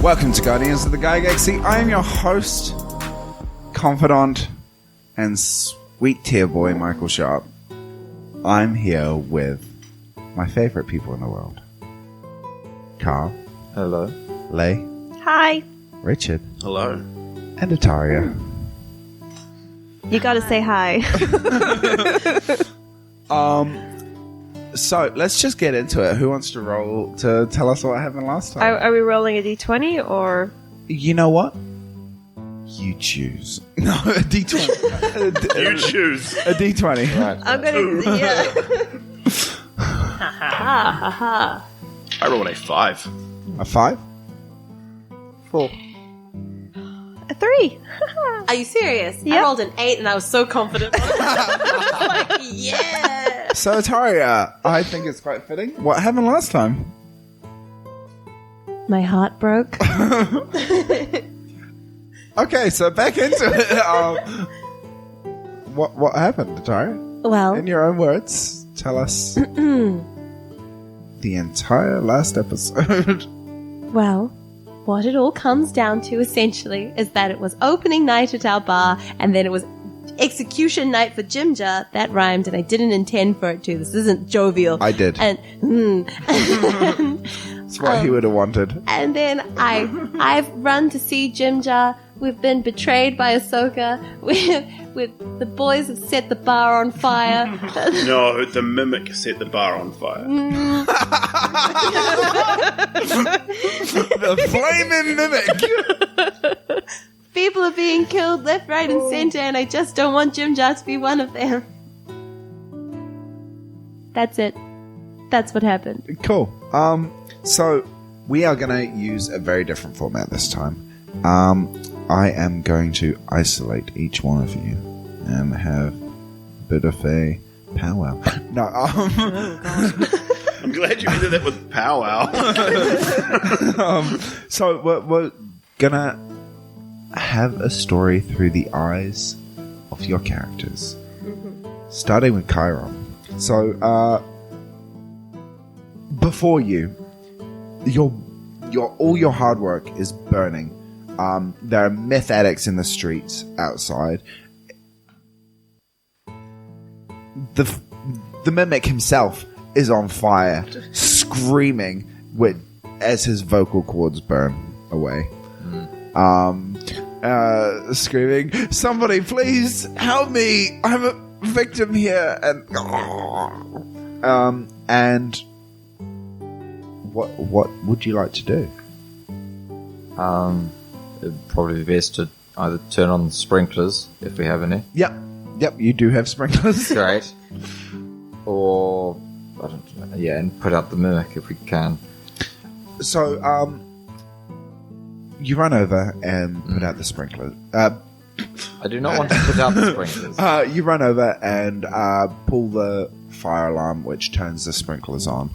Welcome to Guardians of the Galaxy. I am your host, confidant, and sweet tier boy, Michael Sharpe. I'm here with my favorite people in the world. Karl. Hello. Lay. Hi. Richard. Hello. And Ataria. You gotta say hi. So, let's just get into it. Who wants to roll to tell us what happened last time? Are we rolling a d20 or? You know what? You choose. No, a D20. You choose. A D20. Right. I'm gonna. Yeah. Ha ha ha. I rolled a 5. A 5? 4. A 3. Are you serious? Yeah. I rolled an 8 and I was so confident. I was like, yeah. So, Ataria, I think it's quite fitting. What happened last time? My heart broke. Okay, so back into it. What happened, Ataria? Well, In your own words, tell us the entire last episode. Well, what it all comes down to, essentially, is that it was opening night at our bar, and then it was execution night for Ginger. That rhymed, and I didn't intend for it to. This isn't jovial. I did. And That's what he would have wanted. and then I've run to see Ginger. We've been betrayed by Ahsoka. The boys have set the bar on fire. No, the mimic set the bar on fire. The flaming mimic. People are being killed left, right, and center, and I just don't want Ginger to be one of them. That's it. That's what happened. Cool. So we are going to use a very different format this time. I am going to isolate each one of you and have a bit of a powwow. No, I'm glad you did that with powwow. so we're gonna have a story through the eyes of your characters, starting with Kiiron. So, before you, all your hard work is burning. There are meth addicts in the streets outside. The mimic himself is on fire, screaming as his vocal cords burn away. Screaming, "Somebody please help me! I'm a victim here!" And what would you like to do? It'd probably be best to either turn on the sprinklers, if we have any. Yep, you do have sprinklers. Great. Or, I don't know, yeah, and put out the mimic if we can. So, you run over and put out the sprinkler. I do not want to put out the sprinklers. You run over and pull the fire alarm, which turns the sprinklers on.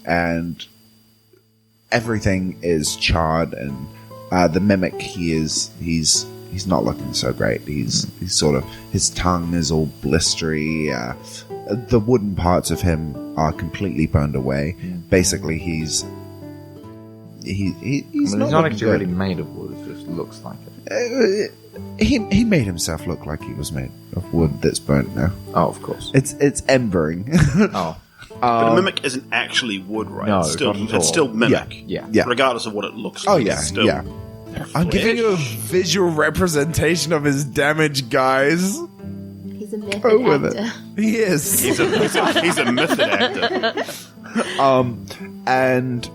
And everything is charred, and the mimic, he's not looking so great. He's sort of, his tongue is all blistery. The wooden parts of him are completely burned away. Basically, he's not actually really made of wood. It just looks like it. He made himself look like he was made of wood that's burnt now. Oh, of course. It's embering. Oh. But a mimic isn't actually wood, right? No, it's still, not at all. it's still mimic. Yeah. Regardless of what it looks like. Oh, yeah, It's still yeah. I'm giving you a visual representation of his damage, guys. He's a method Go with actor. it. He is. He's a method actor. And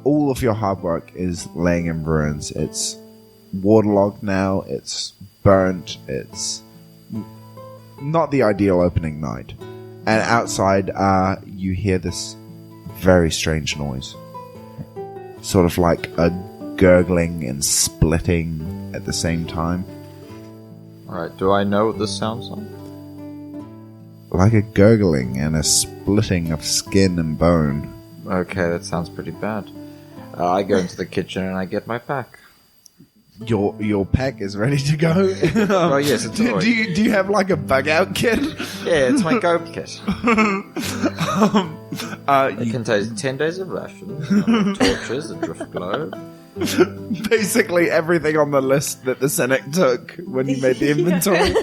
all of your hard work is laying in ruins. It's waterlogged now. It's burnt. It's not the ideal opening night. And outside, you hear this very strange noise. Sort of like a gurgling and splitting at the same time. Alright, do I know what this sounds like? Like a gurgling and a splitting of skin and bone. Okay, that sounds pretty bad. I go into the kitchen and I get my pack. Your pack is ready to go. Oh yes, it's do already. you have like a bug out kit? Yeah, it's my goat kit. It You contains 10 days of rations, torches, a drift globe. basically everything on the list that the Senate took when he made the inventory.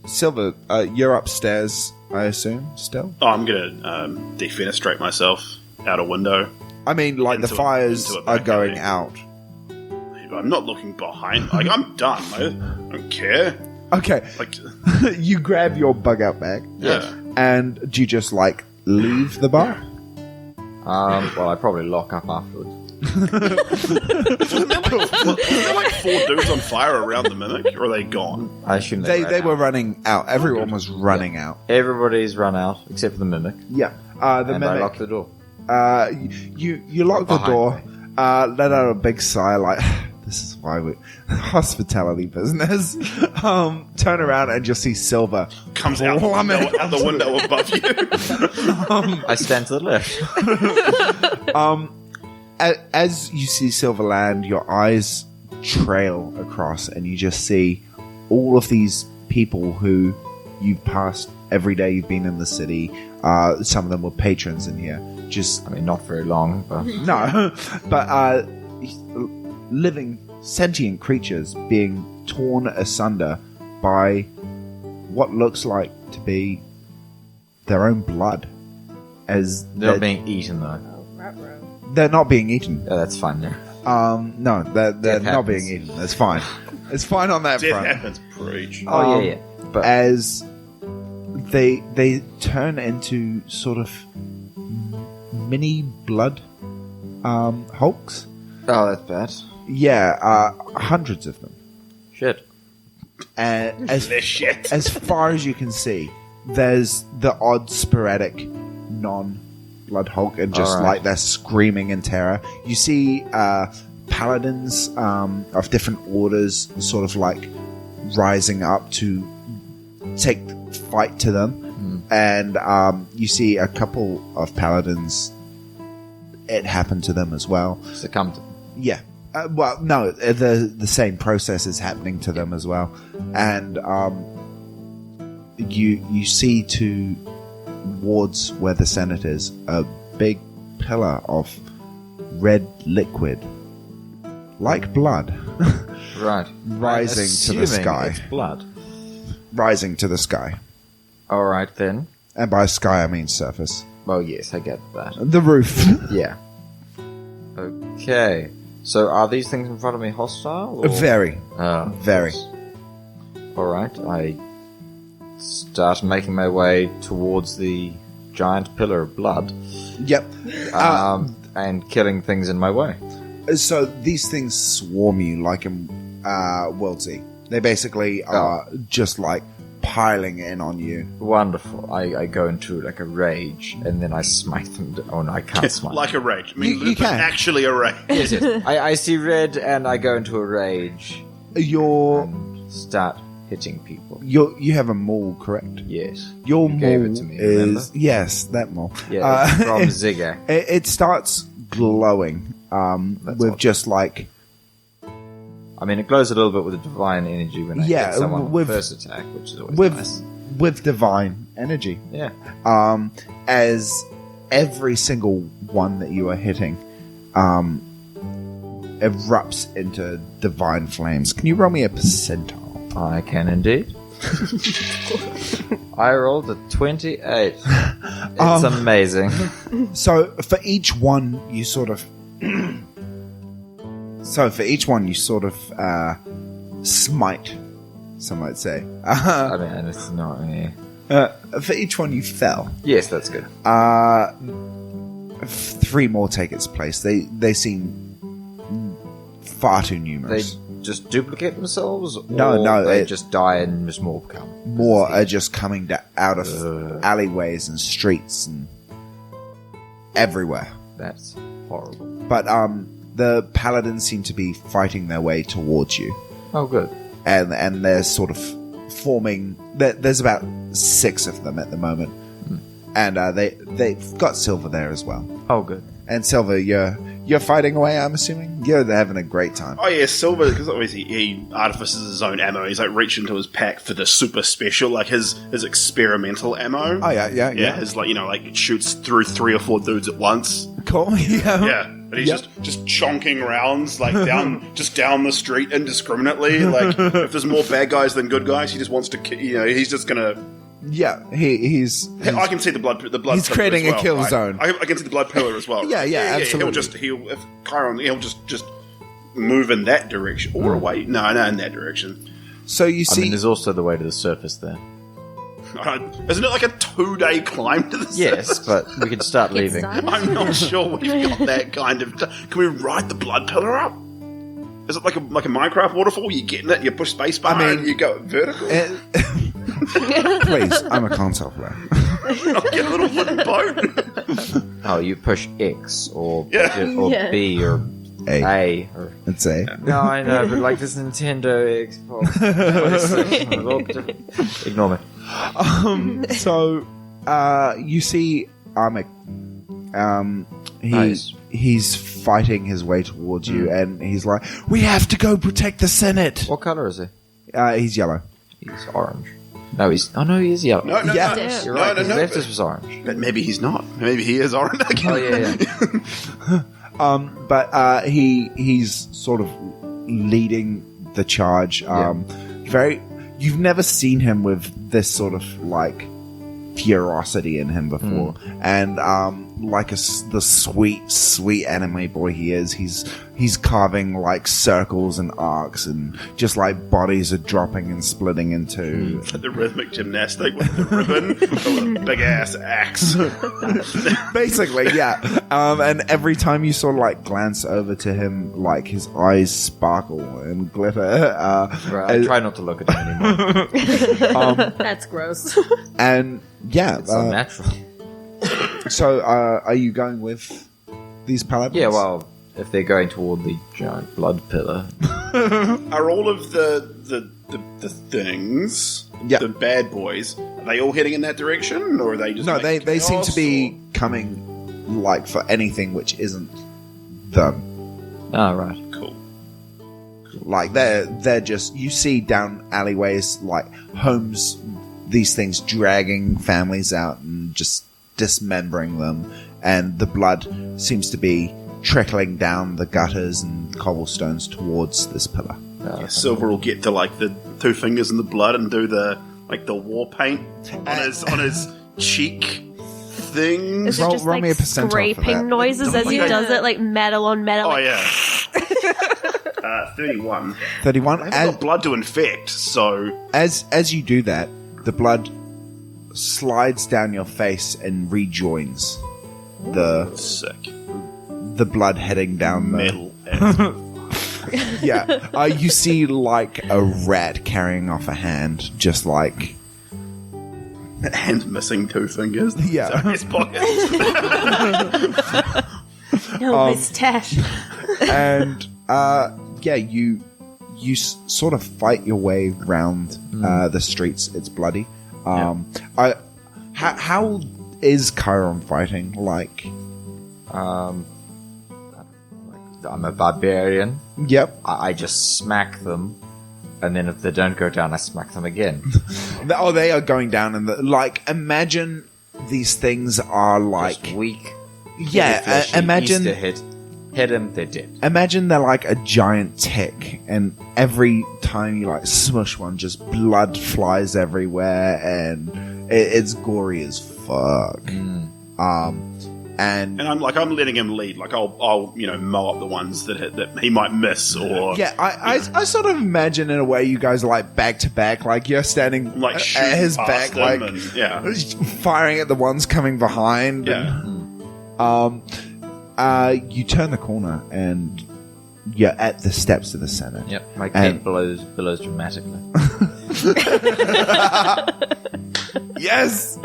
Silver, you're upstairs, I assume, still? Oh, I'm gonna defenestrate myself out a window. I mean, like, the Into a- fires into a are back going alley. out. I'm not looking behind. Like, I'm done. I don't care. Okay, Like, you grab your bug out bag, yeah. and do you just, like, leave the bar? Well, I probably lock up afterwards. Wasn't there like 4 dudes on fire around the mimic, or are they gone? I assume They ran were out. running out. Everyone was running out. Everybody's run out, except for the mimic. Yeah. The And I mimic. lock the door. You lock the Behind door, me. let out a big sigh, like, this is why we hospitality business. Turn around and just see Silver Comes out plummet the window above you. I stand to the left. As you see Silver land, your eyes trail across, and you just see all of these people who you've passed every day you've been in the city. Some of them were patrons in here. Just I mean, not very long, but no, but living sentient creatures being torn asunder by what looks like to be their own blood. As they're not being eaten, though. they're not being eaten. Yeah, that's fine. There. No, they're Death not happens. being eaten. It's fine. It's fine on that Death front. happens, preach. Oh, yeah. But As they turn into sort of mini blood hulks. oh, that's bad. Yeah, hundreds of them. Shit. And This shit. as far as you can see, there's the odd sporadic non-blood hulk, and just Alright. like they're screaming in terror. You see paladins of different orders sort of like rising up to take fight to them, and you see a couple of paladins. It happened to them as well. Succumb to. Yeah. Well, no, the same process is happening to them as well, and you see towards where the Senate is a big pillar of red liquid, like blood, Right. Rising to the Assuming sky. It's blood. rising to the sky. All right then. And by sky, I mean surface. Well, yes, I get that. The roof. Yeah. Okay. So, are these things in front of me hostile? Or? Very, Oh, very. All right. I start making my way towards the giant pillar of blood, Yep. and killing things in my way. So these things swarm you like in Worldsea. They basically are just like piling in on you. Wonderful. I go into like a rage, and then I smite them. Oh no, I can't smite. Like a rage. I mean, You but can. actually a rage. yes, yes. I see red, and I go into a rage Your and start hitting people. you have a maul, correct? Yes. Your You maul gave it to me, remember? is yes, that maul. Yeah, it's from Zigga. It starts glowing with odd. just like I mean, it glows a little bit with the divine energy when I Yeah, hit someone on with- the first attack, which is always with nice. with divine energy. Yeah. As every single one that you are hitting erupts into divine flames. Can you roll me a percentile? I can indeed. I rolled a 28. It's amazing. So for each one, you sort of. Smite. Some might say. I mean, and it's not me. For each one, you fell. Yes, that's good. 3 more take its place. They seem far too They numerous. just duplicate themselves? No, or no, They it- just die and just more come. More are just coming out of alleyways and streets and everywhere. That's horrible. But the paladins seem to be fighting their way towards you. Oh, good. And they're sort of forming. There's about 6 of them at the moment, and they've got Silver there as well. Oh, good. And Silver, you're fighting away. I'm assuming you're having a great time. Oh yeah, Silver, because obviously he artifices his own ammo. He's like reaching into his pack for the super special, like his experimental ammo. Oh yeah. His like it shoots through 3 or 4 dudes at once. Cool. Yeah. Yeah, and he's just chonking rounds like down the street indiscriminately. Like if there's more bad guys than good guys, he just wants to. He's just gonna. Yeah, he's I can see the blood. He's pillar creating as well. a kill zone. I can see the blood pillar as well. Yeah, absolutely. He'll just move in that direction or away. No, in that direction. So you see, there's also the way to the surface there. Isn't it like a 2-day climb to the Yes, surface? but we can start leaving. I'm not sure we've got that kind of. Can we ride the blood pillar up? Is it like a Minecraft waterfall? You get in it, you push spacebar, and you go vertical. Please, I'm a console player. I'll get a little wooden boat. Oh, you push X or Yeah. B or A or. Let's say. No, I know, but like this Nintendo Xbox. Ignore me. So, you see Armic. Nice. He's fighting his way towards you, and he's like, "We have to go protect the Senate." What color is he? He's yellow. He's orange. No, he's. Oh no, he is yellow. No, Yeah. Damn. You're right. No, His no, left was orange. But maybe he's not. Maybe he is orange. Oh yeah. But he's sort of leading the charge. You've never seen him with this sort of like ferocity in him before, and like the sweet anime boy he is, he's carving like circles and arcs, and just like bodies are dropping and splitting into The rhythmic gymnastic with the ribbon, with a big ass axe. basically, yeah. And every time you sort of like glance over to him, like his eyes sparkle and glitter. Right, I try not to look at him anymore. That's gross. And yeah, It's unnatural. so are you going with these paladins? Yeah, well, if they're going toward the giant blood pillar, Are all of the things, Yeah. the bad boys, are they all heading in that direction, or are they just No, making they seem chaos, to be coming like for anything which isn't them. oh right. or- cool? Like they're just, you see down alleyways like homes, these things dragging families out and just dismembering them, and the blood seems to be trickling down the gutters and cobblestones towards this pillar. Silver will get to like the 2 fingers in the blood and do the war paint on his cheek thing. Is it Roll- just roll like me a percentile for that. scraping noises as he Yeah. does it, like metal on metal? Oh like, yeah. 31. 31. I haven't got blood to infect, so As you do that, the blood slides down your face and rejoins sick. the blood heading down the Metal. yeah. You see like a rat carrying off a hand, just like And missing 2 fingers. Yeah. Sorry, his pocket. no mustache. and yeah, you sort of fight your way round the streets. It's bloody. How is Kiiron fighting? Like, I'm a barbarian. yep. I just smack them, and then if they don't go down, I smack them again. Oh, they are going down, and like, imagine these things are like, Just weak. yeah. fleshy, Imagine. Easter hit them, they're dead. Imagine they're like a giant tick, and every time you like smush one, just blood flies everywhere, and it's gory as fuck. And And I'm letting him lead. Like I'll mow up the ones that he might miss, or yeah, I sort of imagine in a way you guys are like back to back, like you're standing like at shoot his past back, him like and, yeah. firing at the ones coming behind. Yeah. And, you turn the corner and you're at the steps of the Senate. Yep, my And- cape billows dramatically. Yes.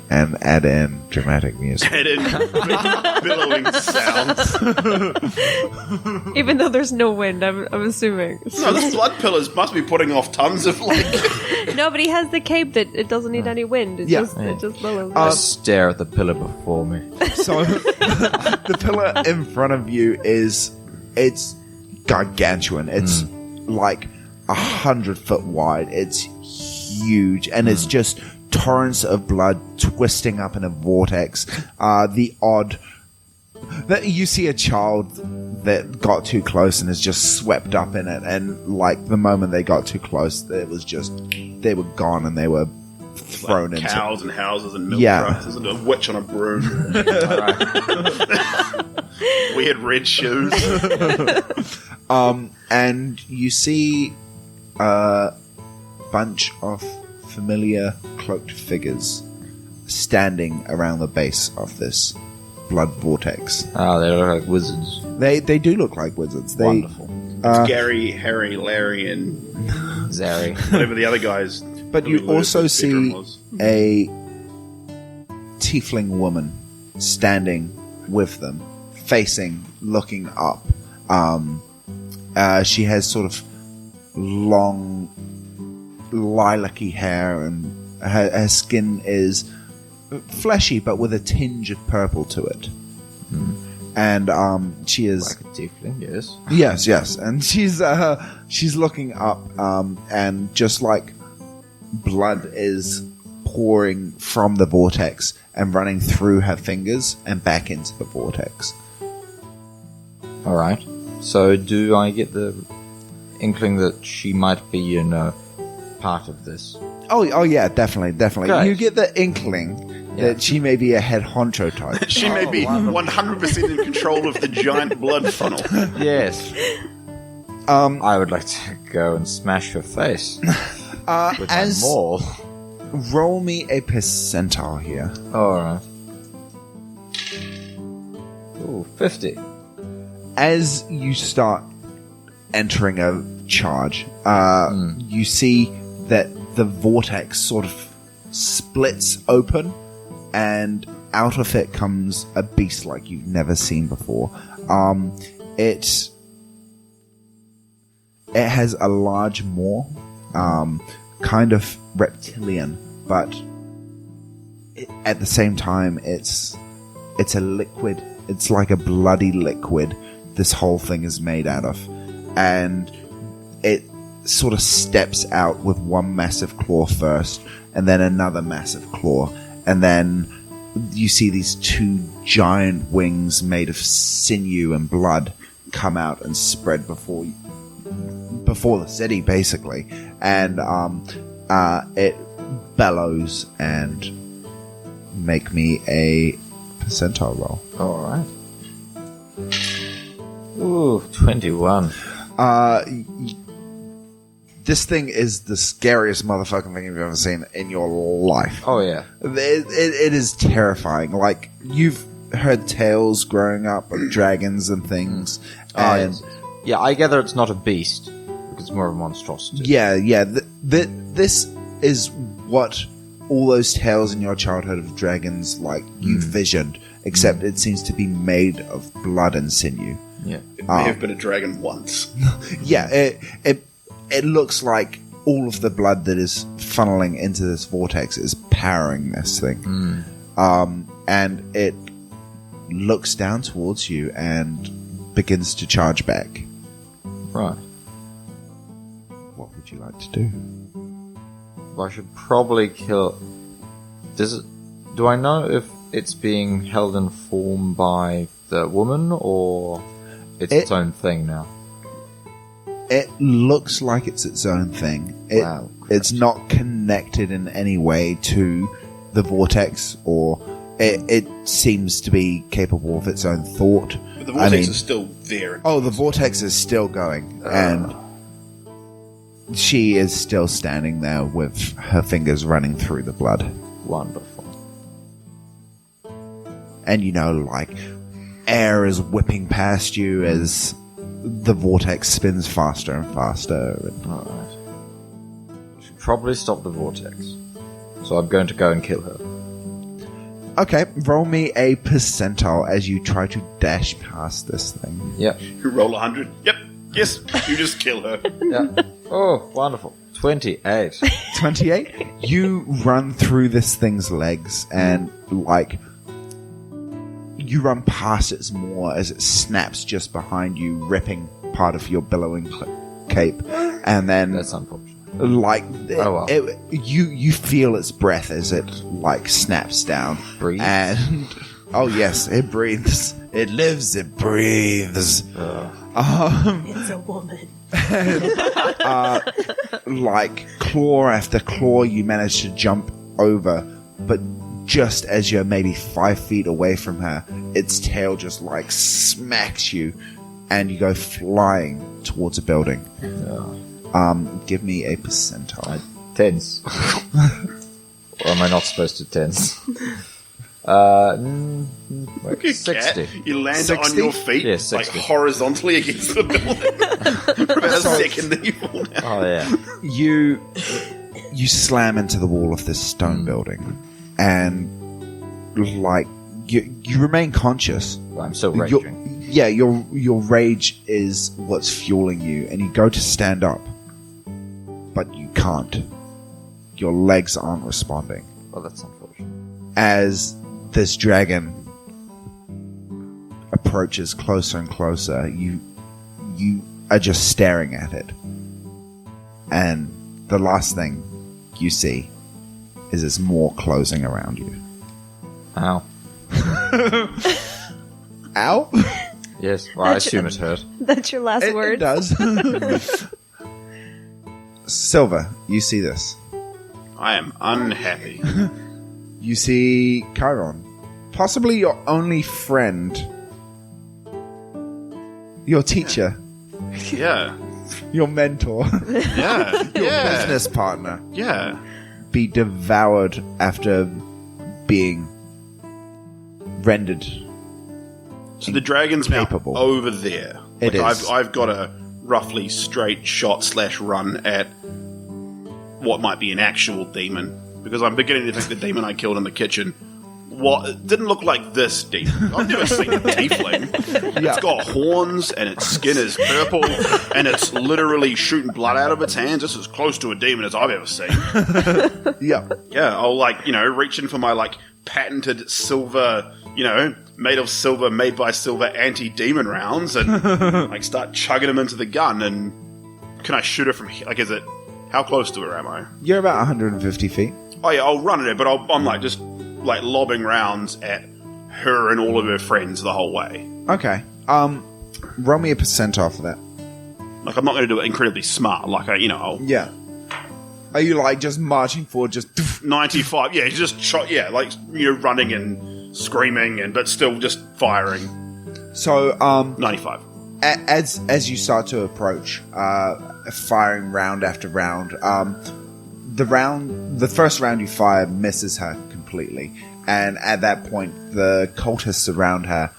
and add in dramatic music. Head in billowing sounds. Even though there's no wind, I'm assuming. No, the blood pillars must be putting off tons of like. No, but he has the cape that it doesn't need any wind. It Yeah. just billows. I stare at the pillar before me. So the pillar in front of you it's gargantuan. It's like 100 foot wide. It's huge, and it's just torrents of blood twisting up in a vortex. You see a child that got too close and is just swept up in it, and like the moment they got too close, it was just they were gone and they were thrown into cows and houses and milk Yeah. trucks. There's a witch on a broom. Weird red shoes. and you see a bunch of familiar cloaked figures standing around the base of this blood vortex. Oh, they look like wizards. They do look like wizards. They, Wonderful. It's Gary, Harry, Larry, and Zary. whatever the other guys. But you also His bedroom see was. a tiefling woman standing with them, facing, looking up. She has sort of long, lilac-y hair, and her skin is fleshy, but with a tinge of purple to it. And she is Like a tiefling, yes. yes, and she's looking up, and just like blood is pouring from the vortex and running through her fingers and back into the vortex. Alright. So do I get the inkling that she might be, part of this? Oh yeah, definitely. Great. You get the inkling that she may be a head honcho type. She may be 100% in control of the giant blood funnel. Yes. I would like to go and smash her face with my As maul. roll me a percentile here. Alright. Ooh, 50. As you start entering a charge, you see that the vortex sort of splits open, and out of it comes a beast like you've never seen before. It has a large maw, kind of reptilian, but at the same time, it's a liquid. It's like a bloody liquid. This whole thing is made out of, and it sort of steps out with one massive claw first, and then another massive claw, and then you see these two giant wings made of sinew and blood come out and spread before the city, basically, and it bellows. And make me a percentile roll. Alright. Ooh, 21. This thing is the scariest motherfucking thing you've ever seen in your life. Oh, yeah. It is terrifying. Like, you've heard tales growing up of dragons and things. And yes. Yeah, I gather it's not a beast, because it's more of a monstrosity. yeah. This is what all those tales in your childhood of dragons, like, you visioned, except it seems to be made of blood and sinew. Yeah. It may have been a dragon once. Yeah, it looks like all of the blood that is funneling into this vortex is powering this thing. And it looks down towards you and begins to charge back. Right. What would you like to do? Well, I should probably kill... Do I know if it's being held in form by the woman, or it's its own thing now? It looks like it's its own thing. Wow. It's not connected in any way to the vortex, or it seems to be capable of its own thought. But the vortex is still there. Oh, the vortex is still going, and she is still standing there with her fingers running through the blood. Wonderful. And like, air is whipping past you as the vortex spins faster and faster. And Alright. Should probably stop the vortex. So I'm going to go and kill her. Okay, roll me a percentile as you try to dash past this thing. Yeah. You roll 100. Yep. Yes. You just kill her. Yeah. Oh, wonderful. 28. 28? You run through this thing's legs and, like, you run past its maw as it snaps just behind you, ripping part of your billowing cape. And then, That's unfortunate. like, Oh, well. you feel its breath as it, like, snaps down. Breathes? And, oh yes, it breathes. It lives, it breathes. It's a woman. Like claw after claw, you manage to jump over, but just as you're maybe 5 feet away from her, its tail just like smacks you, and you go flying towards a building. Give me a percentile. Tense. Or am I not supposed to tense? Wait, You 60. cat, you land 60? on your feet, Yeah, like 60. horizontally against the building. For about a second, then you fall down. Oh, yeah. You slam into the wall of this stone building, and like you remain conscious. Well, I'm still Your- raging. your rage is what's fueling you, and you go to stand up, but you can't. Your legs aren't responding. Oh, that's unfortunate. As this dragon approaches closer and closer, you are just staring at it, and the last thing you see is its maw closing around you. Ow. Ow! Yes, well, I assume it hurt. That's your last It word. does. Silver, you see this. I am unhappy. You see Kiiron, possibly your only friend, your teacher, Yeah. your mentor, Yeah. your Yeah. business partner, Yeah. be devoured after being rendered. So the dragon's now Capable. over there. It Like, is. I've got a roughly straight shot / run at what might be an actual demon, because I'm beginning to think the demon I killed in the kitchen it didn't look like this demon. I've never seen a tiefling. It's got horns and its skin is purple and it's literally shooting blood out of its hands. This is as close to a demon as I've ever seen. Yeah. Yeah, I'll reach in for my patented silver, made of silver, made by silver anti-demon rounds and start chugging them into the gun. And can I shoot her from here? How close to her am I? You're about 150 feet. Oh yeah, I'll run at her, but I'm just lobbing rounds at her and all of her friends the whole way. Okay. Roll me a percentile for that. I'm not going to do it incredibly smart. I'll Yeah. Are you just marching forward, just 95. Yeah, just running and screaming but still just firing. so 95. As you start to approach, firing round after round, the first round you fire misses her completely, and at that point, the cultists around her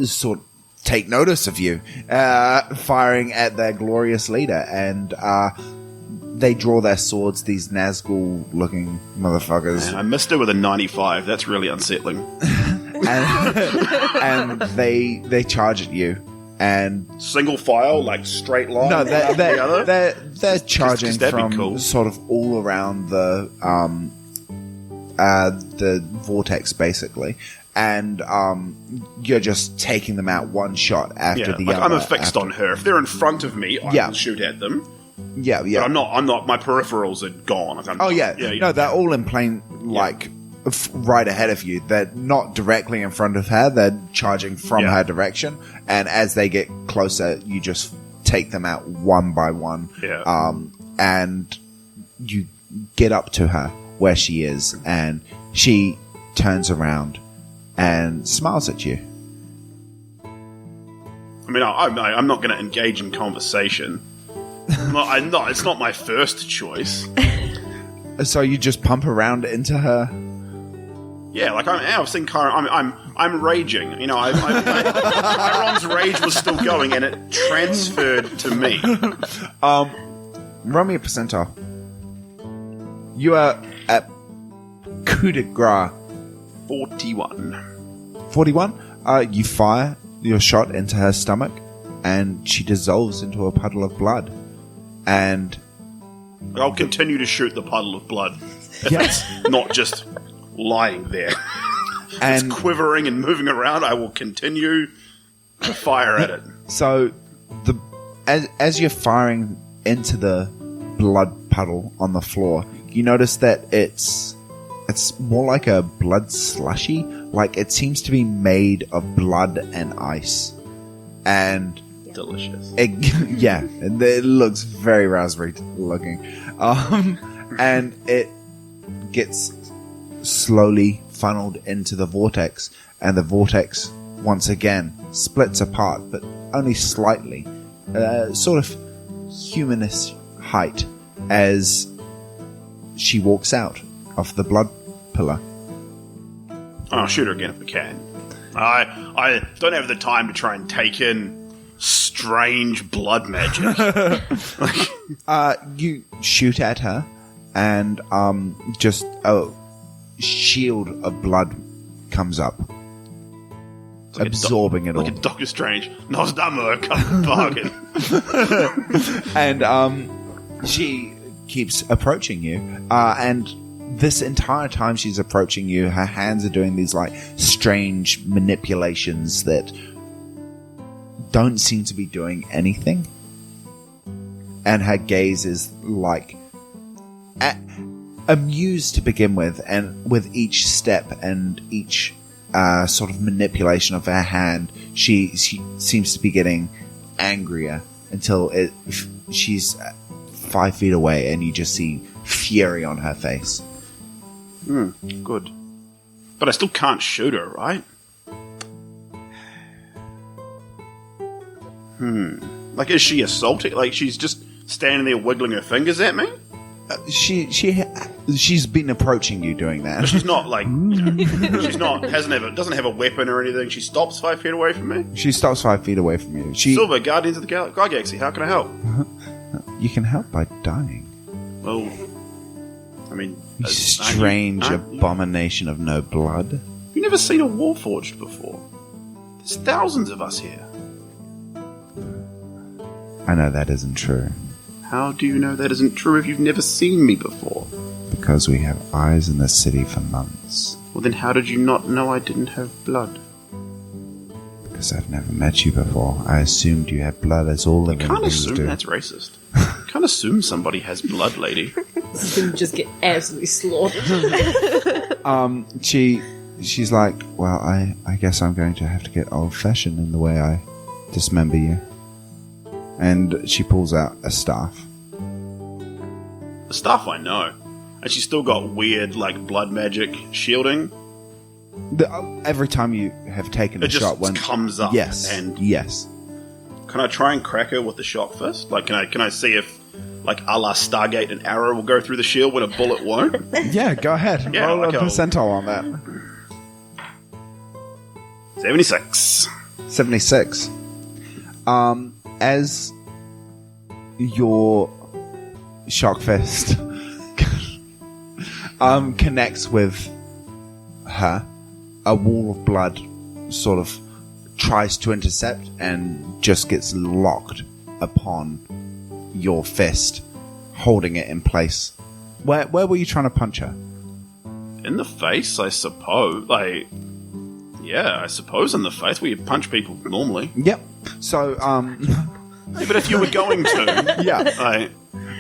sort of take notice of you, firing at their glorious leader, and they draw their swords. These Nazgul-looking motherfuckers. And I missed her with a 95. That's really unsettling. and they charge at you, and Single file, straight line. no, one after the other. they're charging 'cause that'd be from cool. sort of all around the vortex, basically, and you're just taking them out one shot after the other. I'm affixed on her. If they're in front of me, I Yeah. will shoot at them. Yeah, yeah. But I'm not. My peripherals are gone. Oh yeah, no, they're all in plain right ahead of you. They're not directly in front of her. They're charging from Yeah. her direction, and as they get closer, you just take them out one by one. Yeah. And you get up to her where she is, and she turns around and smiles at you. I mean, I'm not going to engage in conversation. I'm not. It's not my first choice. So you just pump around into her. Yeah, I've seen Kiiron. I'm raging. Chiron's rage was still going, and it transferred to me. Roll me a percentile. You are at coup de grace. 41. 41. You fire your shot into her stomach, and she dissolves into a puddle of blood. And I'll continue to shoot the puddle of blood. yes, Not just lying there. and It's quivering and moving around. I will continue to fire at it. so as you're firing into the blood puddle on the floor, you notice that it's more like a blood slushy. Like it seems to be made of blood and ice, and Delicious. yeah, it looks very raspberry looking, and it gets slowly funneled into the vortex, and the vortex once again splits apart, but only slightly, sort of humanish height as she walks out of the blood pillar. I'll shoot her again if I can. I don't have the time to try and take in strange blood magic. You shoot at her, and just a shield of blood comes up, Like absorbing it all. Like a Doctor Strange. Nostamo, come bargain. And she keeps approaching you, and this entire time she's approaching you, her hands are doing these like strange manipulations that don't seem to be doing anything, and her gaze is like amused to begin with, and with each step and each sort of manipulation of her hand, she seems to be getting angrier until she's 5 feet away, and you just see fury on her face. Good. But I still can't shoot her, right? Like, is she assaulting? Like, she's just standing there wiggling her fingers at me? She's been approaching you doing that. She's not, like... she's not... doesn't have a weapon or anything. She stops 5 feet away from me? She stops 5 feet away from you. Silver, Guardians of the Galaxy, how can I help? You can help by dying. Well... I mean... You strange abomination of no blood. You've never seen a Warforged before. There's thousands of us here. I know that isn't true. How do you know that isn't true if you've never seen me before? Because we have eyes in the city for months. Well, then how did you not know I didn't have blood? Because I've never met you before. I assumed you had blood as all living Can't things assume do. that's racist. Can't assume somebody has blood, lady. You just get absolutely slaughtered. She's like, well, I guess I'm going to have to get old-fashioned in the way I dismember you. And she pulls out a staff. The stuff I know. And she's still got weird, like, blood magic shielding. Every time you have taken It a shot, just comes up. Yes. And Yes. can I try and crack her with the shock fist? Like, can I see if, like, a la Stargate, an arrow will go through the shield when a bullet won't? Yeah, go ahead. Yeah, Roll okay. a percentile on that. 76. 76. As your shock fist connects with her, a wall of blood sort of tries to intercept and just gets locked upon your fist, holding it in place. Where were you trying to punch her? In the face, I suppose. Like, yeah, I suppose in the face where you punch people normally. Yep. So, Hey, but if you were going to, yeah.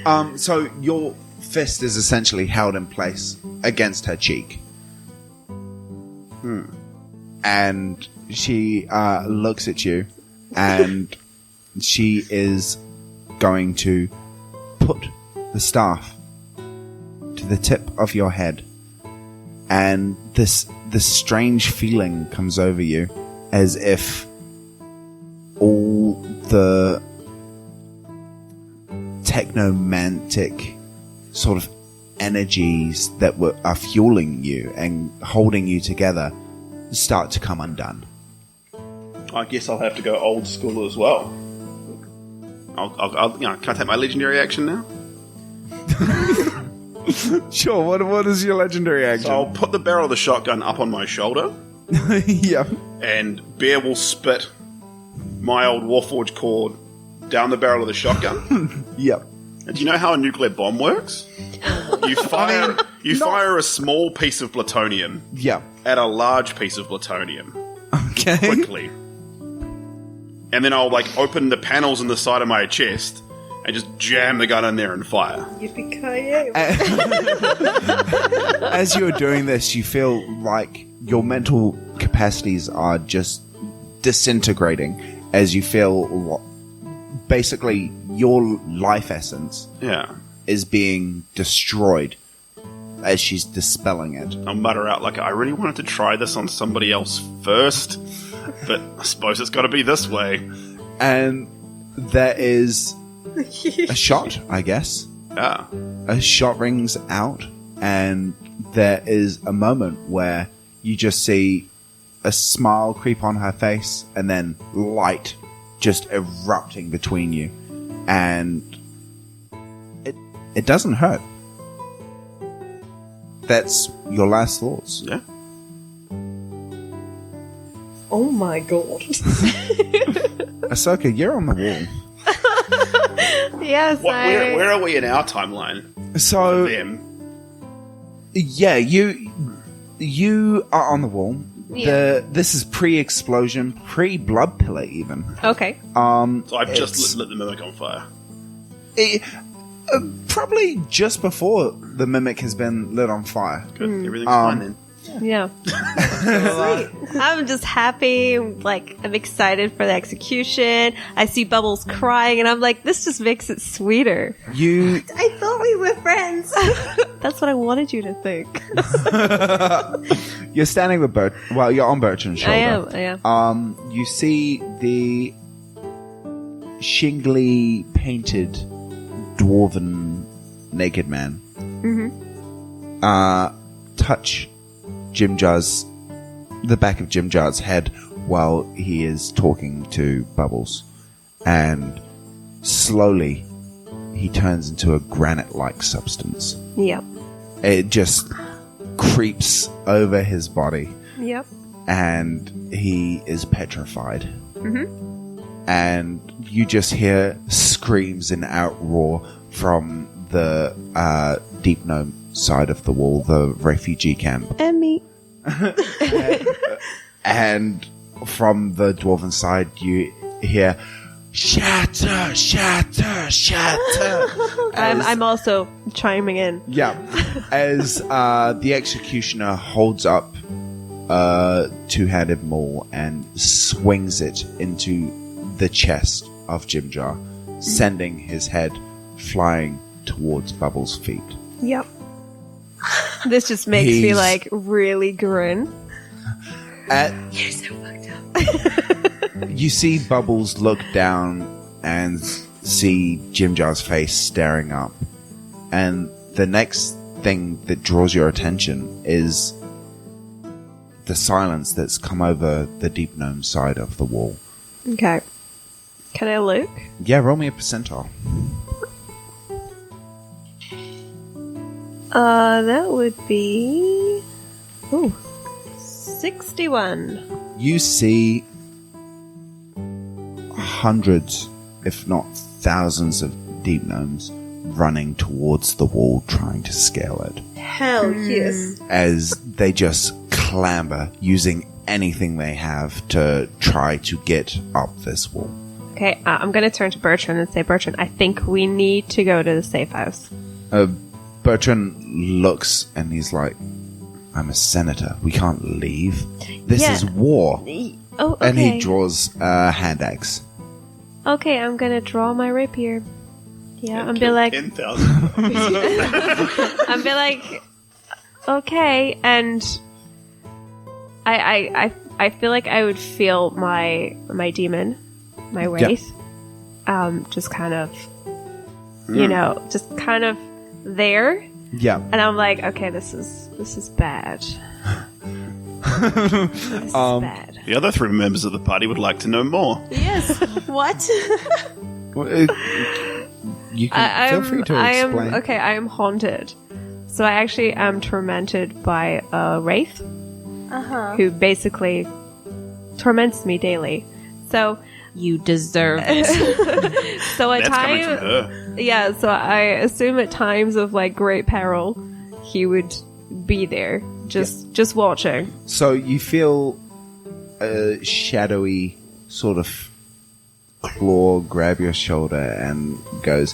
I, So your fist is essentially held in place against her cheek. And she looks at you, and she is going to put the staff to the tip of your head. And this strange feeling comes over you, as if all the technomantic sort of energies that are fueling you and holding you together start to come undone. I guess I'll have to go old school as well. I'll can I take my legendary action now? Sure, what is your legendary action? So I'll put the barrel of the shotgun up on my shoulder, Yeah. and Bear will spit my old Warforged cord down the barrel of the shotgun. Yep. And do you know how a nuclear bomb works? You fire a small piece of plutonium Yep. at a large piece of plutonium Okay. quickly. And then I'll open the panels in the side of my chest and just jam the gun in there and fire. As you're doing this, you feel like your mental capacities are just disintegrating as you feel basically your life essence Yeah. is being destroyed as she's dispelling it. I'll mutter out I really wanted to try this on somebody else first, but I suppose it's got to be this way. And there is a shot, I guess. Yeah. A shot rings out, and there is a moment where you just see a smile creep on her face, and then light just erupting between you. And it doesn't hurt. That's your last thoughts. Yeah. Oh my god. Ahsoka, you're on the wall. Yes, Where are we in our timeline? So, Them. yeah, you are on the wall. Yeah. This is pre-explosion, pre-blood pillar even. Okay. So I've just It's- lit the mimic on fire. Probably just before the mimic has been lit on fire. Good. Everything's fine then. Yeah. I'm just happy. I'm excited for the execution. I see Bubbles crying, and I'm like, this just makes it sweeter. You I thought we were friends. That's what I wanted you to think. You're standing with well, you're on Bertrand's shoulder. I am. You see the shingly painted dwarven naked man touch the back of Jim Jar's head while he is talking to Bubbles, and slowly he turns into a granite-like substance. Yep. It just creeps over his body, Yep. and he is petrified. And you just hear screams and outroar from the deep gnome side of the wall, the refugee camp. And me. And from the dwarven side, you hear shatter, shatter, shatter. I'm also chiming in. Yeah, as the executioner holds up a two-handed maul and swings it into the chest of Jim Jar, sending his head flying towards Bubbles' feet. Yep. This just makes me He's- really grin. You're so fucked up. You see Bubbles look down and see Jim Jar's face staring up. And the next thing that draws your attention is the silence that's come over the deep gnome side of the wall. Okay. Can I look? Yeah, roll me a percentile. That would be... Ooh. 61. You see hundreds, if not thousands, of deep gnomes running towards the wall trying to scale it. Hell yes. As they just clamber, using anything they have to try to get up this wall. Okay, I'm going to turn to Bertrand and say, Bertrand, I think we need to go to the safe house. Bertrand looks and he's like, I'm a senator. We can't leave. This Yeah. is war. Oh, okay. And he draws a hand axe. Okay, I'm going to draw my rapier. Yeah, and be like, 10,000. and be like, okay, and I feel like I would feel my demon, my wraith, just kind of, just kind of there, Yeah. and I'm like, okay, this is bad. This is bad. The other three members of the party would like to know more. Yes. What? You can feel free to explain. I am haunted So I actually am tormented by a wraith who basically torments me daily. So You deserve it. so at That's coming from times, her. yeah. So I assume at times of like great peril, he would be there, just watching. So you feel a shadowy sort of claw grab your shoulder and goes,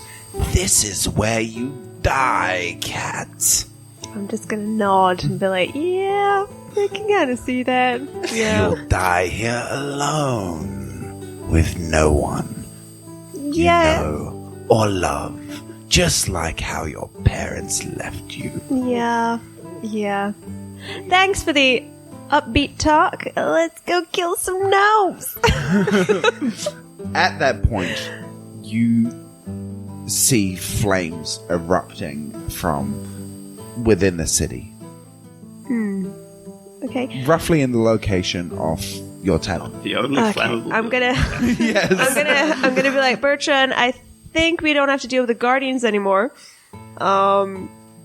"This is where you die, cat. I'm just gonna nod and be like, yeah, I can kind of see that. Yeah, You'll die here alone, with no one yeah, know or love, just like how your parents left you." yeah. Thanks for the upbeat talk. Let's go kill some gnomes. At that point, you see flames erupting from within the city, Okay. roughly in the location of your tavern. The only flammable. I'm gonna I'm gonna be like, Bertrand, I think we don't have to deal with the guardians anymore.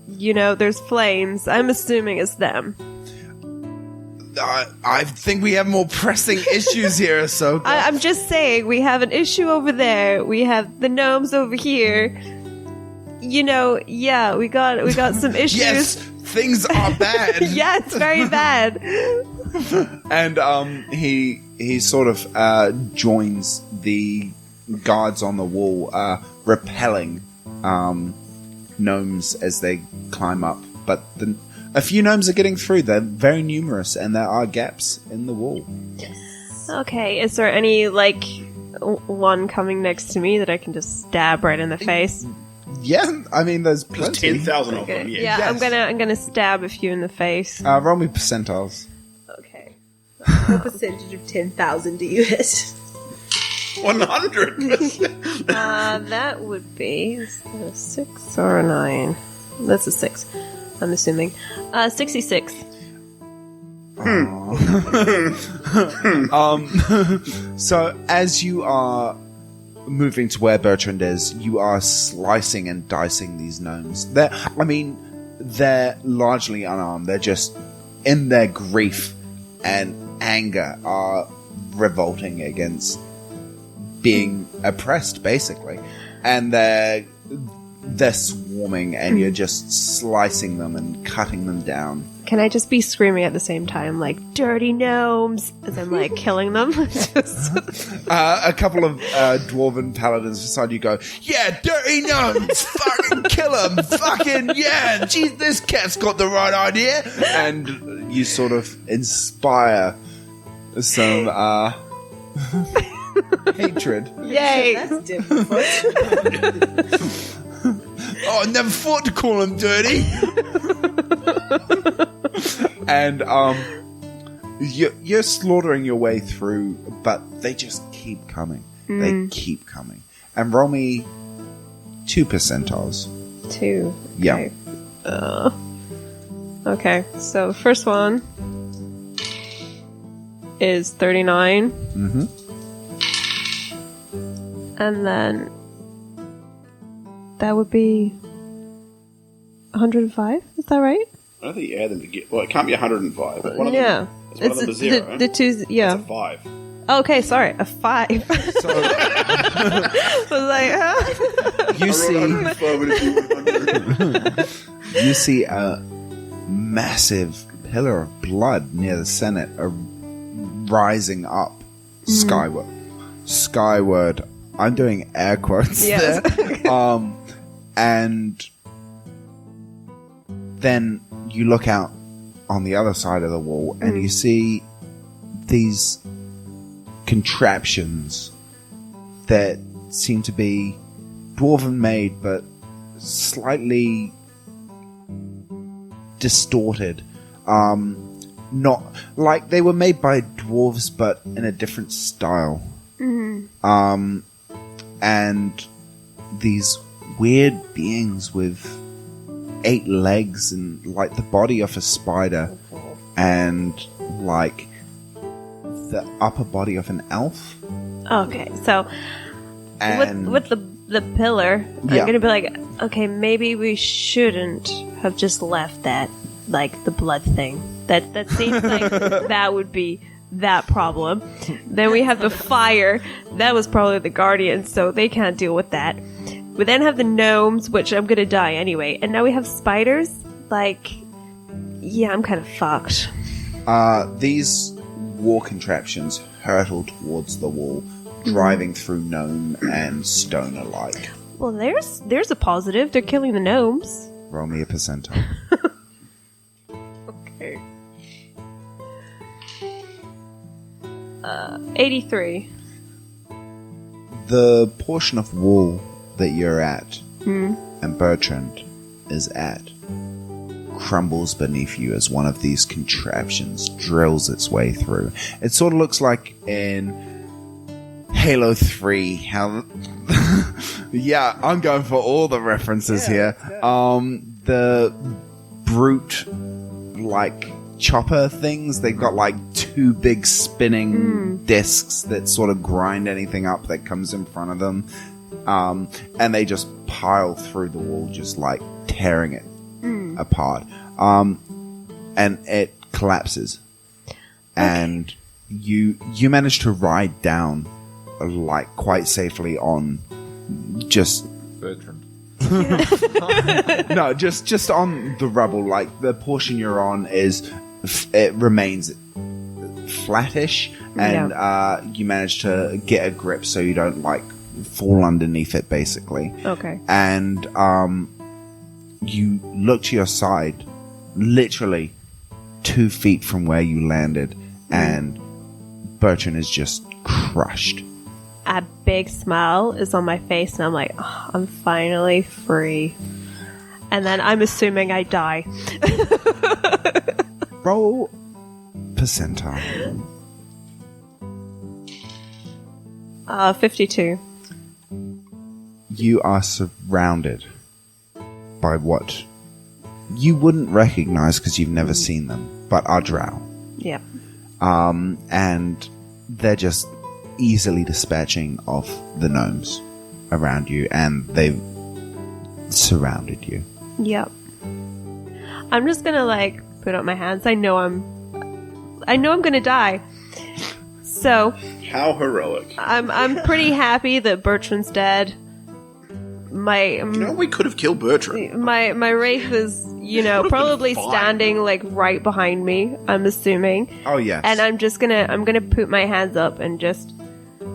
There's flames. I'm assuming it's them. I think we have more pressing issues here, Ahsoka. I'm just saying, we have an issue over there. We have the gnomes over here. We got some issues. Yes, things are bad. Yeah, it's very bad. And he sort of joins the guards on the wall, repelling gnomes as they climb up. But a few gnomes are getting through. They're very numerous, and there are gaps in the wall. Okay, is there any, one coming next to me that I can just stab right in the face? Yeah, I mean, there's There's plenty. 10,000 of Okay. them, Yeah, yeah. I'm gonna stab a few in the face. Roll me percentiles. Okay. What percentage of 10,000 do you hit? 100%. That would be a 6 or a 9. That's a 6, I'm assuming. 66. So as you are moving to where Bertrand is, you are slicing and dicing these gnomes. They're largely unarmed. They're just in their grief and anger are revolting against being oppressed, basically. And they're swarming, and you're just slicing them and cutting them down. Can I just be screaming at the same time, like, dirty gnomes, as I'm, killing them? A couple of dwarven paladins beside you go, "Yeah, dirty gnomes! Fucking kill them! Fucking, yeah! Geez, this cat's got the right idea!" And you sort of inspire some hatred. Yay! That's different. Oh, I never thought to call them dirty! And you're slaughtering your way through, but they just keep coming. They keep coming. And roll me 2 percentiles. 2. Yeah. Okay, so first one is 39. Mm-hmm. And then that would be 105, is that right? I don't think you add them together. Well, it can't be 105. But one of Yeah. them, one of them is 0. The two, yeah. It's a 5. Okay, sorry, a 5. I was like, huh? You see, 105 would be 100. you see a massive pillar of blood near the Senate rising up skyward. Skyward. I'm doing air quotes Yes. there. And then you look out on the other side of the wall and you see these contraptions that seem to be dwarven made but slightly distorted. Not like they were made by dwarves but in a different style. And these weird beings with 8 legs and like the body of a spider and like the upper body of an elf. Okay, so And with the pillar, Yeah. I'm gonna be like, okay, maybe we shouldn't have just left that, like, the blood thing. That seems like that would be that problem. Then we have the fire. That was probably the Guardians, so they can't deal with that. We then have the gnomes, which I'm gonna die anyway. And now we have spiders. Like, yeah, I'm kind of fucked. These war contraptions hurtle towards the wall, driving through gnome and stone alike. Well, there's a positive. They're killing the gnomes. Roll me a percentile. Okay. 83. The portion of wall that you're at and Bertrand is at crumbles beneath you as one of these contraptions drills its way through. It sort of looks like in Halo 3 how yeah, I'm going for all the references here. The brute like chopper things, they've got like two big spinning discs that sort of grind anything up that comes in front of them. And they just pile through the wall, just like tearing it apart. And it collapses. Okay. And you manage to ride down like quite safely on just Bertrand. no, just on the rubble. Like the portion you're on it remains flattish, and you manage to get a grip so you don't like fall underneath it, basically. Okay. And you look to your side, literally 2 feet from where you landed, and Bertrand is just crushed. A big smile is on my face, and I'm like, oh, I'm finally free. And then I'm assuming I die. Roll percentile. 52. You are surrounded by what you wouldn't recognize because you've never seen them, but are drow. Yeah. And they're just easily dispatching of the gnomes around you, and they've surrounded you. Yep. I'm just gonna like put up my hands. I know I'm gonna die. So How heroic. I'm pretty happy that Bertrand's dead. We could have killed Bertrand. My wraith is, probably fine. standing like right behind me, I'm assuming. Oh, yes. And I'm gonna put my hands up and just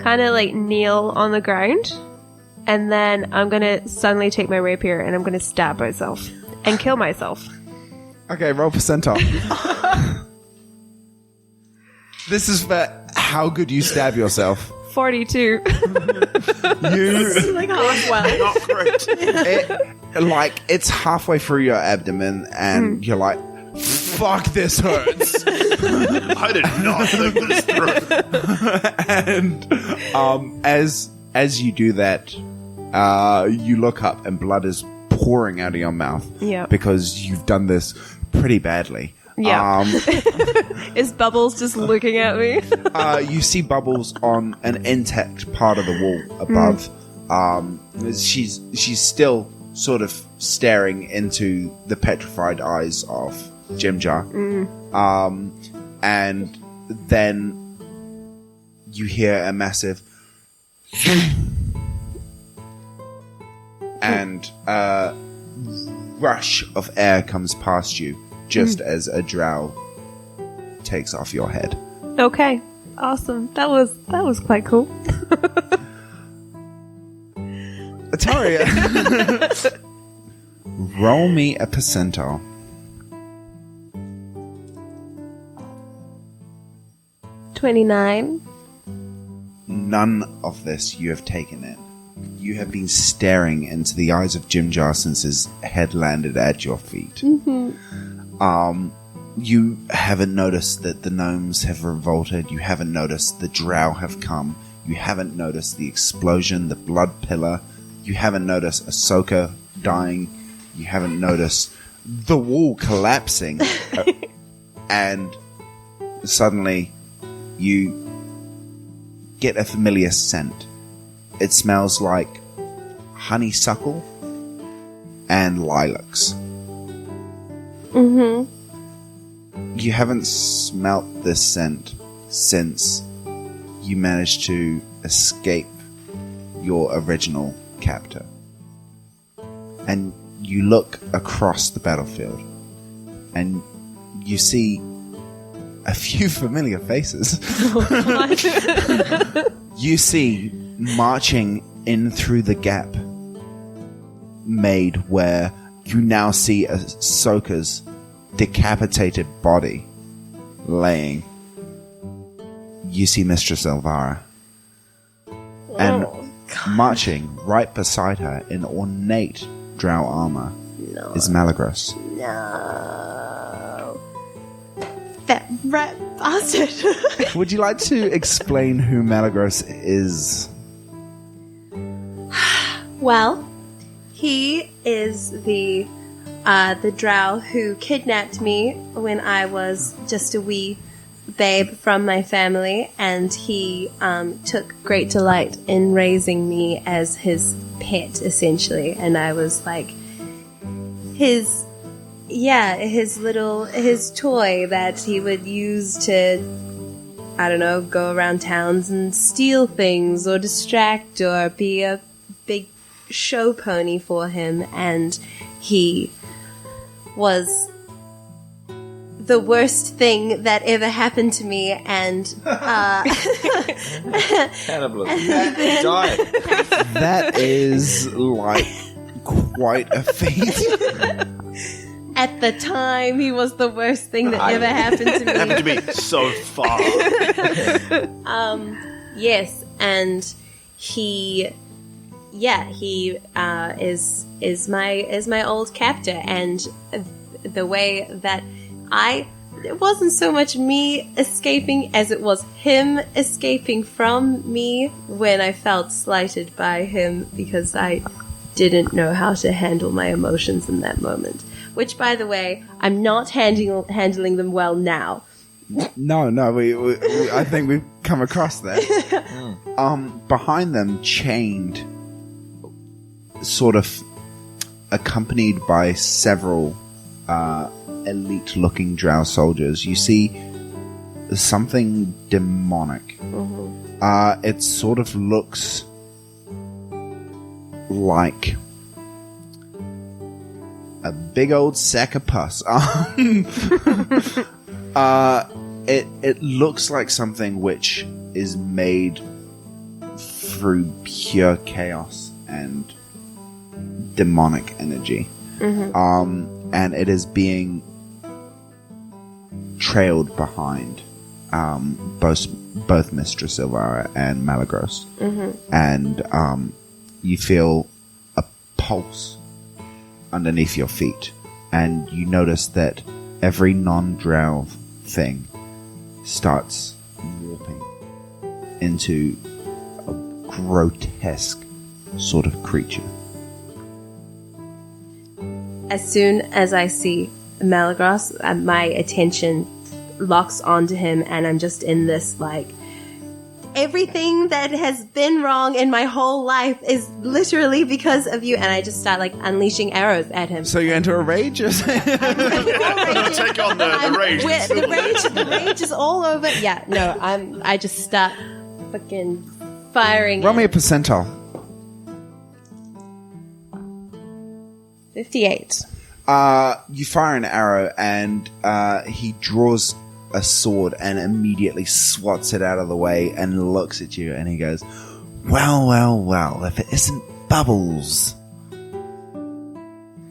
kind of like kneel on the ground. And then I'm gonna suddenly take my rapier and I'm gonna stab myself and kill myself. Okay, roll percentile. This is for how good you stab yourself. 42. You Like half well. Not great. it's halfway through your abdomen, and you're like, "Fuck, this hurts." I did not think this through. And as you do that, you look up, and blood is pouring out of your mouth. Yeah. Because you've done this pretty badly. Yeah. Is Bubbles just looking at me? You see Bubbles on an intact part of the wall above. She's still sort of staring into the petrified eyes of Jimjar. And then you hear a massive and a rush of air comes past you just as a drow takes off your head. Okay. Awesome. That was quite cool. Ataria, roll me a percentile. 29. None of this you have taken in. You have been staring into the eyes of Jimjar since his head landed at your feet. You haven't noticed that the gnomes have revolted. You haven't noticed the drow have come. You haven't noticed the explosion, the blood pillar. You haven't noticed Ahsoka dying. You haven't noticed the wall collapsing. And suddenly you get a familiar scent. It smells like honeysuckle and lilacs. You haven't smelt this scent since you managed to escape your original captor. And you look across the battlefield and you see a few familiar faces. You see marching in through the gap made where you now see Ahsoka's decapitated body laying. You see Mistress Elvira. And marching right beside her in ornate drow armor is Malagros. No. That rat bastard. Would you like to explain who Malagros is? Well, he is the drow who kidnapped me when I was just a wee babe from my family, and he took great delight in raising me as his pet, essentially. And I was like his toy that he would use to, I don't know, go around towns and steal things or distract or be a big show pony for him. And he was the worst thing that ever happened to me, and Cannibalism. He died. That is like quite a feat. at the time he was the worst thing that ever happened to me. Happened to me so far. Yes, and he is my old captor, and the way that it wasn't so much me escaping as it was him escaping from me when I felt slighted by him because I didn't know how to handle my emotions in that moment. Which, by the way, I'm not handling them well now. No, we I think we've come across that. Behind them, chained, sort of accompanied by several elite-looking drow soldiers, you see something demonic. It sort of looks like a big old sack of pus. It looks like something which is made through pure chaos and demonic energy. And it is being trailed behind both Mistress Elvira and Malagros. And you feel a pulse underneath your feet, and you notice that every non-drow thing starts warping into a grotesque sort of creature. As soon as I see Malagros, my attention locks onto him, and I'm just in this, like, everything that has been wrong in my whole life is literally because of you, and I just start, like, unleashing arrows at him. So you enter a rage? Take on the rage. The rage is all over. Yeah, no, I just start fucking firing. Roll me a percentile. 58. You fire an arrow, and he draws a sword and immediately swats it out of the way and looks at you, and he goes, well, if it isn't Bubbles.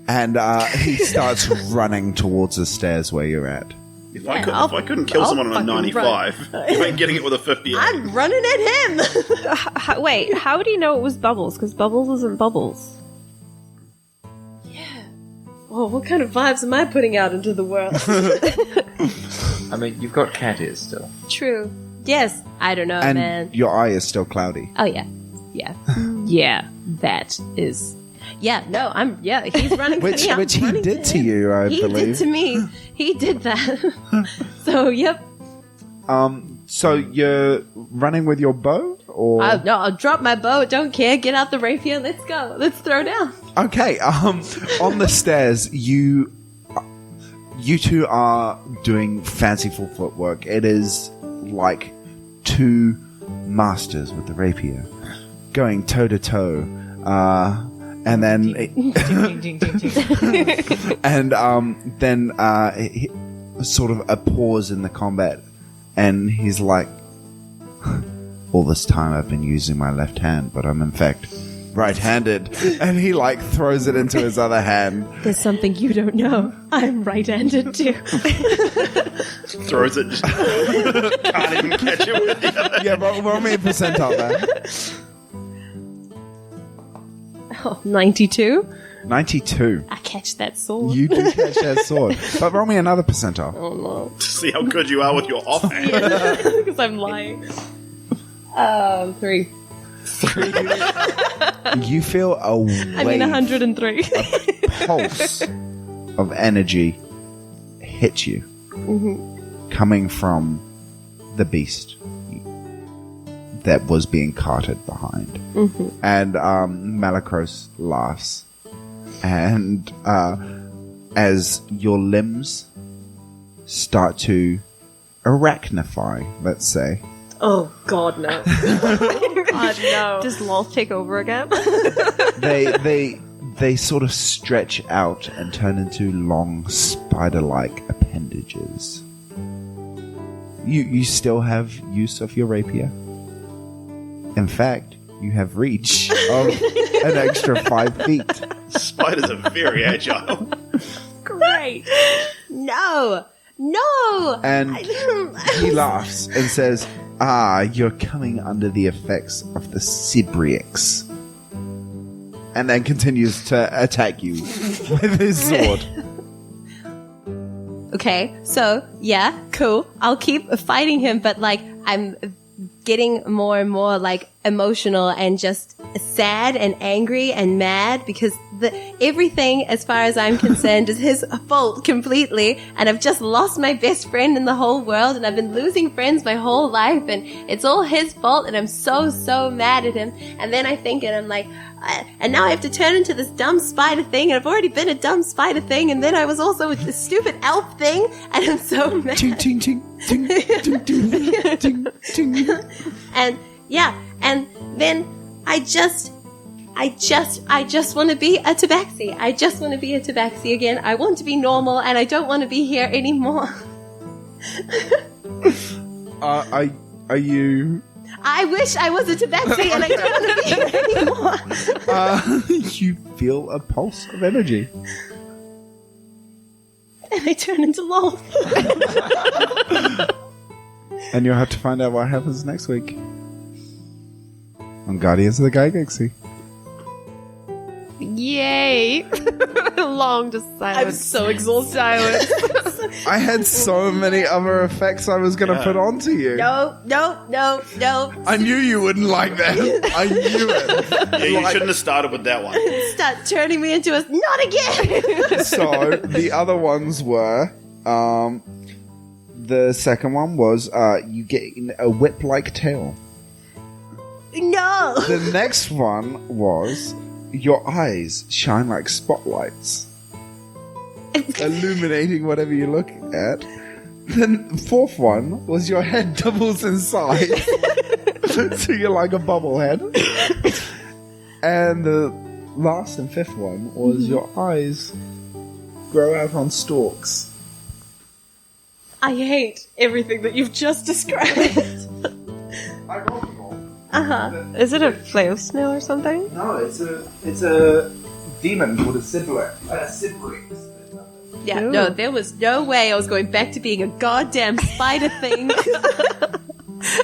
And he starts running towards the stairs where you're at. If I couldn't kill someone on a 95, you ain't getting it with a 58. I'm running at him! Wait, how would he know it was Bubbles? Because Bubbles isn't Bubbles. Oh, what kind of vibes am I putting out into the world? I mean, you've got cat ears still. True. Yes. I don't know, And man. your eye is still cloudy. Oh, yeah. Yeah. Yeah, that is... Yeah, no, he's running Which to me. he did to you, I He believe. did to me. He did that. So, yep. So you're running with your bow? Or No, I'll drop my bow. Don't care. Get out the rapier. Let's go. Let's throw down. Okay, on the stairs, you You two are doing fanciful footwork. It is like two masters with the rapier going toe to toe. And then, then sort of a pause in the combat, and he's like, all this time I've been using my left hand, but I'm in fact right-handed. And he like throws it into his other hand. There's something you don't know. I'm right-handed too. Throws it, just can't even catch it with the other. Yeah, roll me a percentile there. Oh, 92. 92. I catch that sword. You do catch that sword. But roll me another percentile. Oh no. To see how good you are with your offhand. Because I'm lying. 3. You feel a wave, 103. a pulse of energy hit you, coming from the beast that was being carted behind. And Malacros laughs, and as your limbs start to arachnify, let's say. Oh God, no. God, no. Does Lolth take over again? They sort of stretch out and turn into long spider-like appendages. You still have use of your rapier. In fact, you have reach of an extra 5 feet. Spiders are very agile. Great. No. No. And he laughs and says, you're coming under the effects of the Cibriix. And then continues to attack you with his sword. Okay, so, yeah, cool. I'll keep fighting him, but, like, I'm getting more and more, like, emotional and just sad and angry and mad because everything, as far as I'm concerned, is his fault completely. And I've just lost my best friend in the whole world, and I've been losing friends my whole life, and it's all his fault, and I'm so, so mad at him. And then I think, and I'm like, and now I have to turn into this dumb spider thing, and I've already been a dumb spider thing, and then I was also with this stupid elf thing, and I'm so mad. Ting, ting, ting, ting, ting, ting, ting, ting. And yeah, and then I just want to be a Tabaxi. I just want to be a Tabaxi again. I want to be normal, and I don't want to be here anymore. Are you? I wish I was a Tabaxi, and I don't want to be here anymore. You feel a pulse of energy. And I turn into Lolth. And you'll have to find out what happens next week on Guardians of the Galaxy. Yay! Long just silence. I'm so exhausted. Silence. I had so many other effects I was going to put onto you. No. I knew you wouldn't like that. I knew it. Yeah, you shouldn't have started with that one. Start turning me into a... Not again! So, the other ones were... the second one was you get a whip-like tail. No! The next one was your eyes shine like spotlights, illuminating whatever you look at. Then the fourth one was your head doubles in size, so you're like a bobblehead. And the last and fifth one was your eyes grow out on stalks. I hate everything that you've just described. I rolled them all. Is it a flail snail or something? No, it's a demon called a Cibriix. Yeah, Ooh. no, there was no way I was going back to being a goddamn spider thing.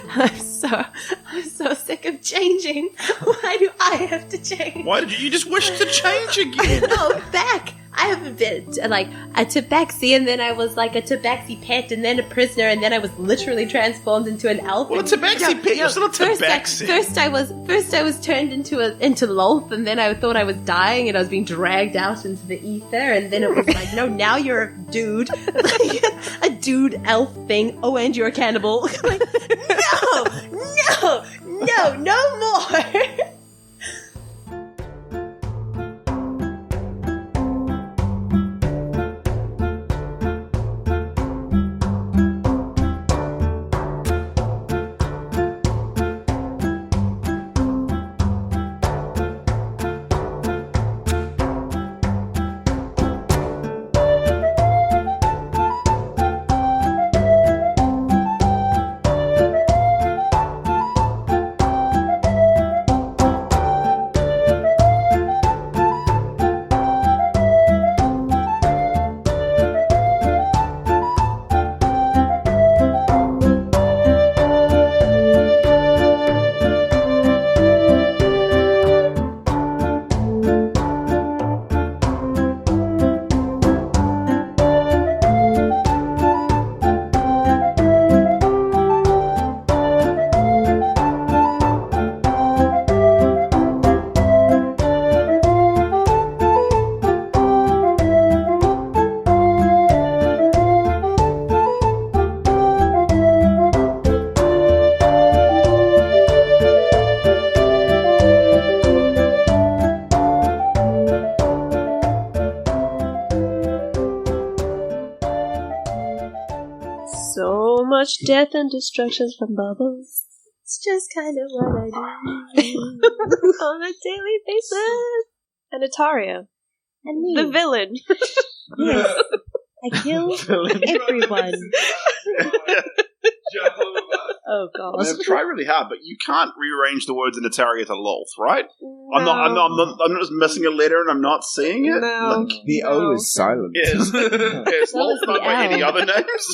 I'm so sick of changing. Why do I have to change? Why did you just wish to change again? No, back. I haven't been like a Tabaxi, and then I was like a Tabaxi pet, and then a prisoner, and then I was literally transformed into an elf. Well, a Tabaxi pet, you're still a Tabaxi. First I was turned into Lolth, and then I thought I was dying, and I was being dragged out into the ether, and then it was like, no, now you're a dude, like, a dude elf thing. Oh, and you're a cannibal. Like, no more. So much death and destruction from bubbles. It's just kind of what I do on a daily basis. And Ataria. And me. The villain. Yes. I kill everyone. Oh I gosh. mean, I've tried really hard, but you can't rearrange the words in Ataria to Lolth, right? I'm not just missing a letter and I'm not seeing it. No. The O is silent. Yes. Yes, So is Lolth, not the by any L. other names.